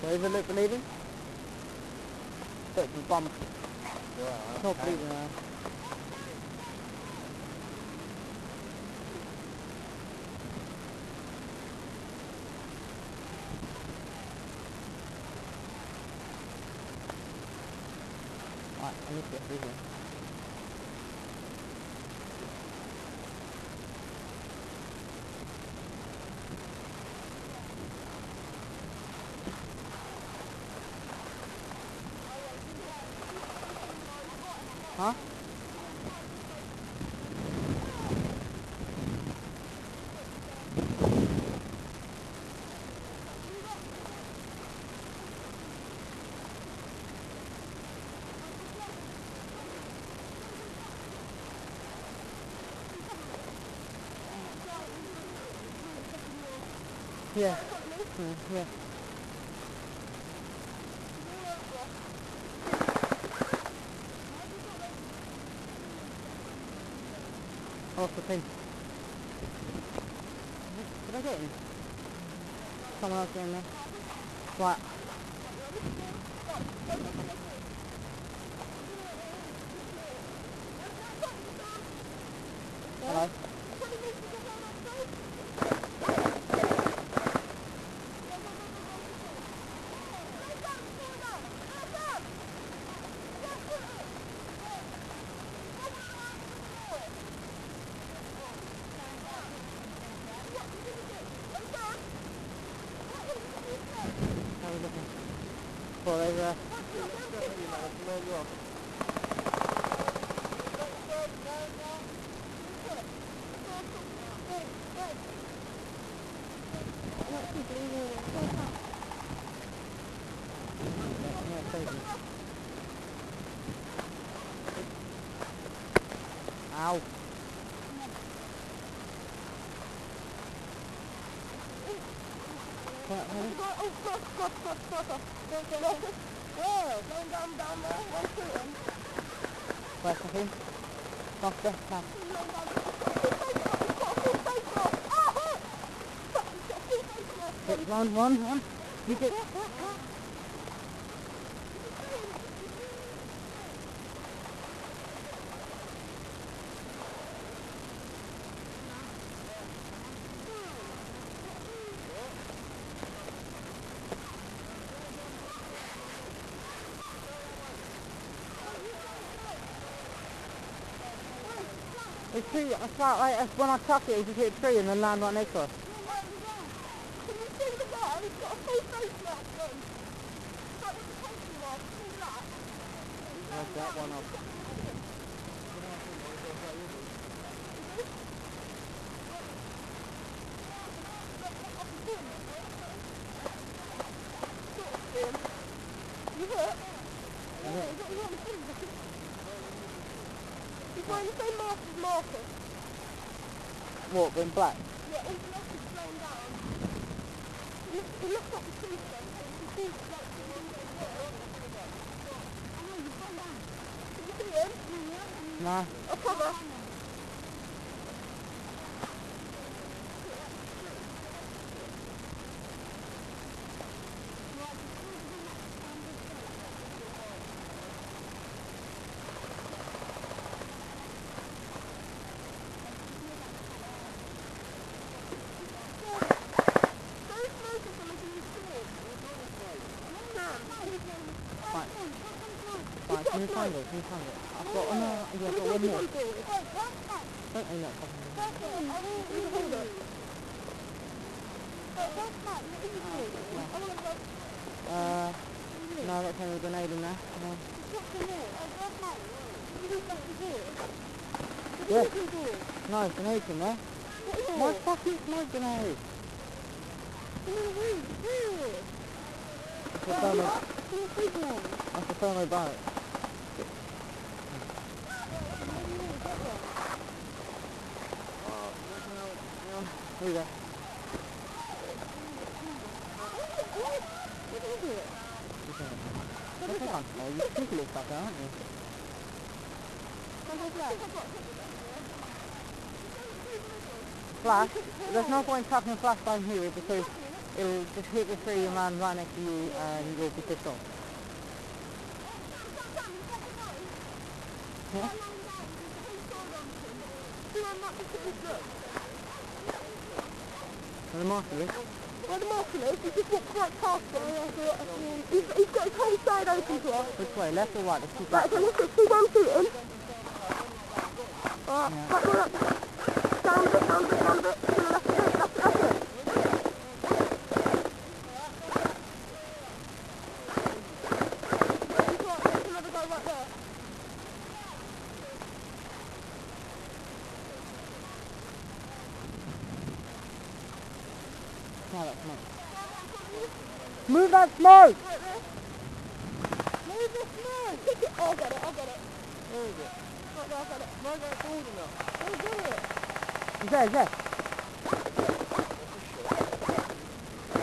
There is a look bleeding. Bit of a bump. It's not bleeding now. Right, I need to get through here. Huh? Yeah. Yeah. What's the thing? Did I get in? Someone else in there. Right. Hello. How are we looking? Well, there's Ow. Where's the thing? Off the top. Run. You get... It's tree, I felt like when I tuck it, you just hit a tree and then land right next to us. Can you see the guy? He's got a full face mask on. Like with the country mask, all black. Where's that one up? You hurt? Yeah. He's wearing the same mask as Marcus. What, in black? Yeah, his mask is blown down. He looks like a trooper. You can see it's like the window there. I know, you've gone down. Can you see him? Nah. I'll cover. Right, can you find it? I've got one more. Yeah, I've got one more. Don't aim that fucking no, that's only a grenade in there. No. Yeah. No, grenade's in there. My fucking smoke grenade. That's a thermo barrel. Here we go. Oh, you think a little fucker, aren't you? Flash? There's no point tucking flash down here because it'll just hit the tree and land right next to you and you'll be pissed off. Yeah? Well, the marker is. Well, the marker is, he just walked right past it and I thought, he's got his whole side open to us. Which way, left or right? Let's keep Right, that. so let's see one shooting. Right, Yeah. right, right. Down a bit, down a bit, down a bit. To the left, that's it, that's it. He's right, there's another guy right there. Smell that smoke. Move that smoke! Right there. Move this man. Kick it. Oh, I'll get it, I'll get it. Where is it? Right there, I'll get it. Why is that cold enough? I'll get it. It's there.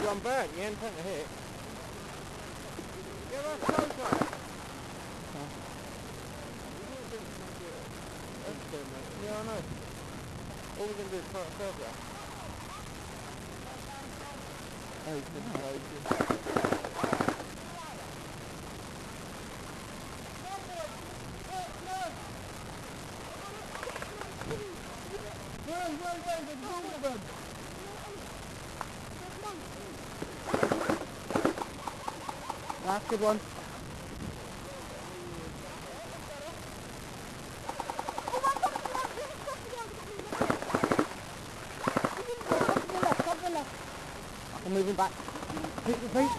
You're on burn, you ain't taking a hit. Yeah, that's so tight. Yeah, I know. All we're going to do is try to serve that. Oh, it's been closed. That's a good one. I'm moving back. Hit the feet.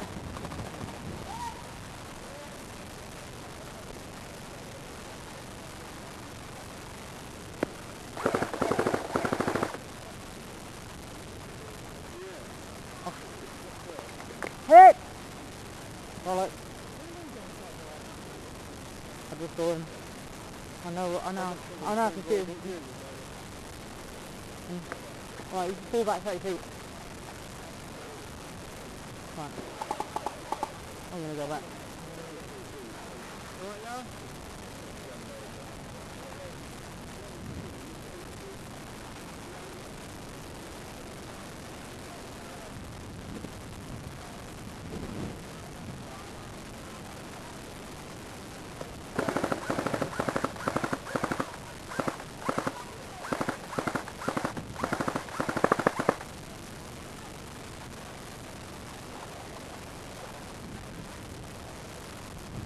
Hit! Follow. I'm just going. I know, I can see it. Right, you can pull back 30 feet. Right. I'm gonna go back. Alright now?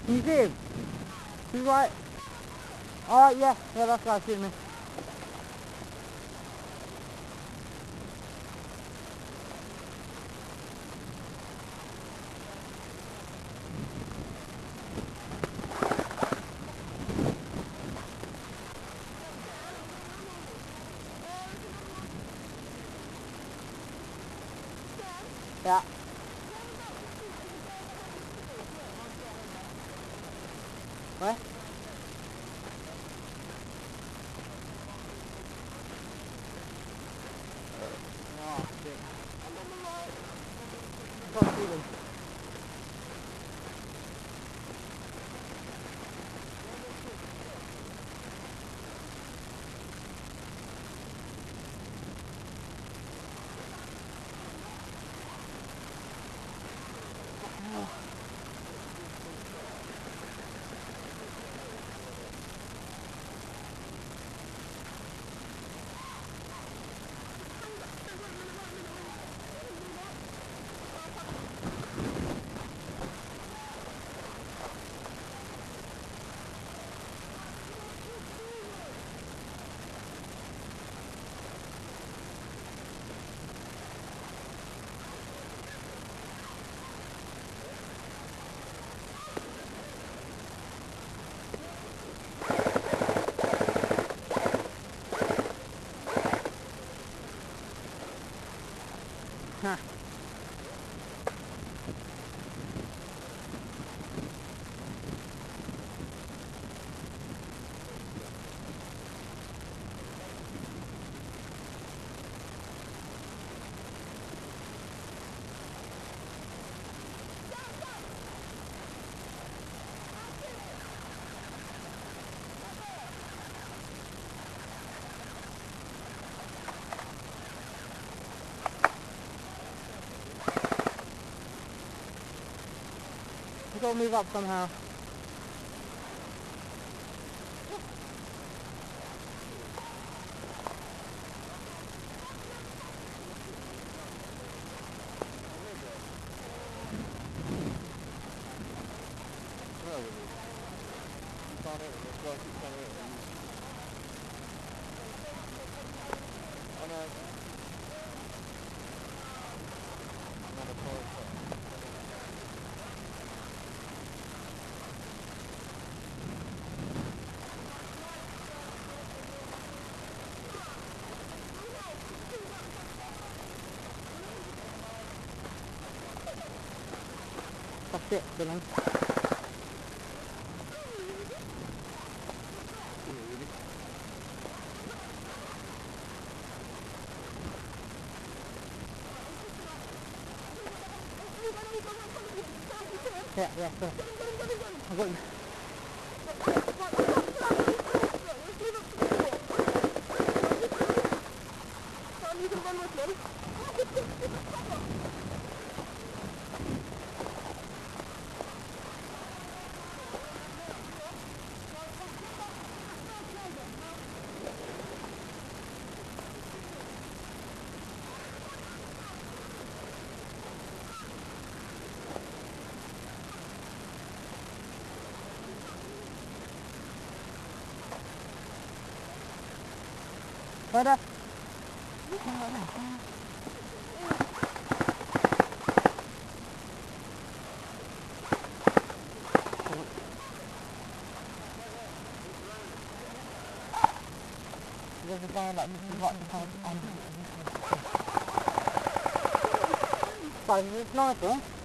You see him? He's right. Alright, yeah, that's right, shooting me. Yeah. Where? Oh, shit. Can't see them. Huh. You've got to move up somehow. That's it, Dylan. Yeah, sure. I've got you. Further. There's a guy like this is what the time. But it's nice, huh?